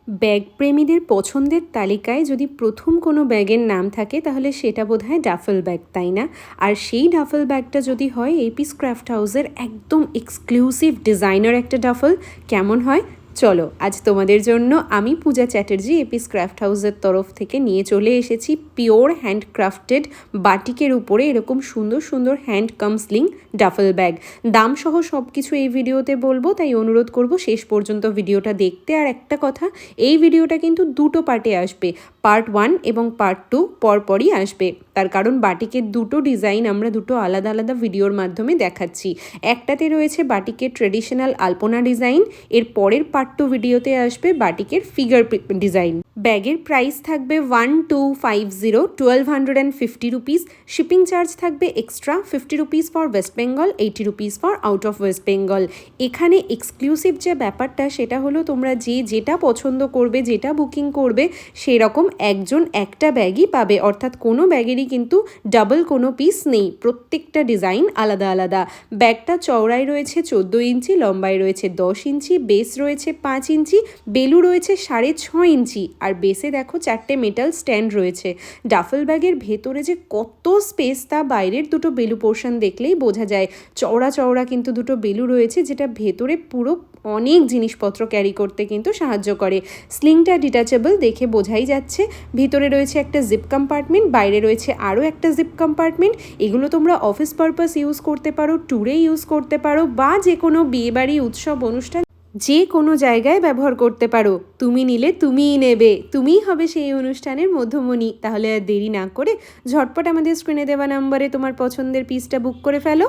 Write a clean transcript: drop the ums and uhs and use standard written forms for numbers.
Bag প্রেমীদের পছন্দের তালিকায় যদি প্রথম কোনো ব্যাগের নাম থাকে তাহলে সেটা বোধহয় ডাফেল ব্যাগ, তাই না? আর সেই ডাফেল ব্যাগটা যদি হয় এপিস ক্রাফট হাউসের একদম এক্সক্লুসিভ ডিজাইনার একটা ডাফেল, কেমন হয়? চলো আজ তোমাদের জন্য আমি পূজা চ্যাটার্জি এপিস ক্রাফট হাউসের তরফ থেকে নিয়ে চলে এসেছি পিওর হ্যান্ডক্রাফটেড বাটিকের উপরে এরকম সুন্দর সুন্দর হ্যান্ড কাম স্লিং ডাফেল ব্যাগ। দাম সহ সব কিছু এই ভিডিওতে বলবো, তাই অনুরোধ করব শেষ পর্যন্ত ভিডিওটা দেখতে। আর একটা কথা, এই ভিডিওটা কিন্তু দুটো পার্টে আসবে, পার্ট 1 এবং পার্ট 2 পরপরই আসবে। তার কারণ বাটিকের দুটো ডিজাইন আমরা দুটো আলাদা আলাদা ভিডিওর মাধ্যমে দেখাচ্ছি। একটাতে রয়েছে বাটিকের ট্রেডিশনাল আলপনা ডিজাইন, এর পরের পার্ট 2 ভিডিওতে আসবে বাটিকের ফিগার ডিজাইন। ব্যাগের প্রাইস থাকবে 1250 রুপিস। শিপিং চার্জ থাকবে extra 50 rupees for West Bengal, 80 rupees for out of West Bengal. এখানে এক্সক্লুসিভ যে ব্যাপারটা সেটা হলো তোমরা যেটা পছন্দ করবে, যেটা বুকিং করবে সেরকম একজন একটা ব্যাগই পাবে, অর্থাৎ কোনো ব্যাগেরই কিন্তু ডাবল কোনো পিস নেই, প্রত্যেকটা ডিজাইন আলাদা আলাদা। ব্যাগটা চওড়ায় রয়েছে 14 ইঞ্চি, লম্বায় রয়েছে 10 ইঞ্চি, বেস রয়েছে 5 ইঞ্চি, বেলু রয়েছে 6.5 ইঞ্চি, আর বেসে দেখো 4টে মেটাল স্ট্যান্ড রয়েছে। ডাফেল ব্যাগের ভেতরে যে কত স্পেস তা বাইরের দুটো বেলু পোর্শন দেখলেই বোঝা যায়। চওড়া চওড়া কিন্তু দুটো বেলু রয়েছে, যেটা ভেতরে পুরো অনেক জিনিসপত্র ক্যারি করতে কিন্তু সাহায্য করে। স্লিংটা ডিটাচেবল দেখে বোঝাই যাচ্ছে। ভিতরে রয়েছে একটা জিপ কম্পার্টমেন্ট, বাইরে রয়েছে আরও একটা জিপ কম্পার্টমেন্ট। এগুলো তোমরা অফিস পারপাস ইউজ করতে পারো, ট্যুরে ইউজ করতে পারো, বা যে কোনো বিয়েবাড়ি উৎসব অনুষ্ঠান যে কোনো জায়গায় ব্যবহার করতে পারো। তুমি নিলে তুমিই নেবে, তুমিই হবে সেই অনুষ্ঠানের মধ্যমণি। তাহলে আর দেরি না করে ঝটপট আমাদের স্ক্রিনে দেওয়া নাম্বারে তোমার পছন্দের পিসটা বুক করে ফেলো।